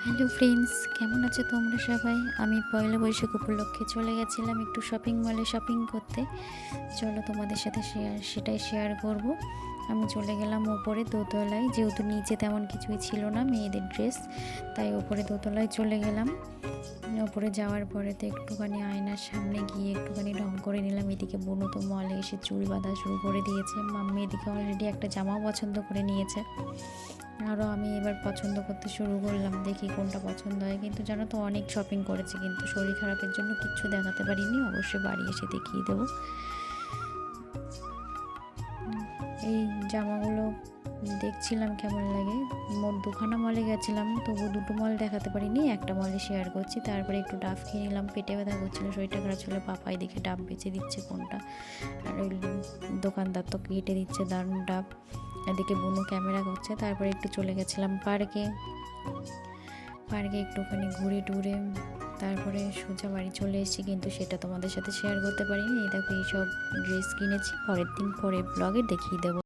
Hello friends, কেমন আছো তোমরা সবাই? আমি পয়লা বৈশাখ উপলক্ষে চলে গেছিলাম একটু শপিং মলে শপিং করতে। চলো তোমাদের সাথে সেটাই শেয়ার করব। আমি চলে গেলাম ওপরে দোতলায়, যেহেতু নিচে তেমন কিছুই ছিল না মেয়েদের ড্রেস, তাই ওপরে দোতলায় চলে গেলাম। ওপরে যাওয়ার পরে তো একটুখানি আয়নার সামনে গিয়ে একটুখানি ঢং করে নিলাম। এদিকে বোনও তো মলে এসে চুল বাঁধা শুরু করে দিয়েছে। মাম্মি এদিকে অলরেডি একটা জামাও পছন্দ করে নিয়েছে। আরও আমি এবার পছন্দ করতে শুরু করলাম, দেখি কোনটা পছন্দ হয়। কিন্তু জানো তো, অনেক শপিং করেছি, কিন্তু শরীর খারাপের জন্য কিচ্ছু দেখাতে পারিনি। অবশ্যই বাড়ি এসে দেখিয়ে দেবো। এই জামাগুলো দেখছিলাম কেমন লাগে। মোট দুখানা মলে গেছিলাম, তবু দুটো মল দেখাতে পারিনি, একটা মলে শেয়ার করছি। তারপরে একটু ডাব খেয়ে নিলাম, পেটে ব্যথা করছিলো, শরীরটা খারাপ ছিল। পাপাই দেখে ডাব বেচে দিচ্ছে কোনটা, আর ওই দোকানদার তো কেটে দিচ্ছে দারুণ ডাব। এদিকে বোনও ক্যামেরা করছে। তারপরে একটু চলে গেছিলাম পার্কে। পার্কে একটুখানি ঘুরে টুরে তারপরে সোজা বাড়ি চলে এসেছি, কিন্তু সেটা তোমাদের সাথে শেয়ার করতে পারিনি। এই দেখো, এইসব ড্রেস কিনেছি, পরের দিন পরে ব্লগে দেখিয়ে দেবো।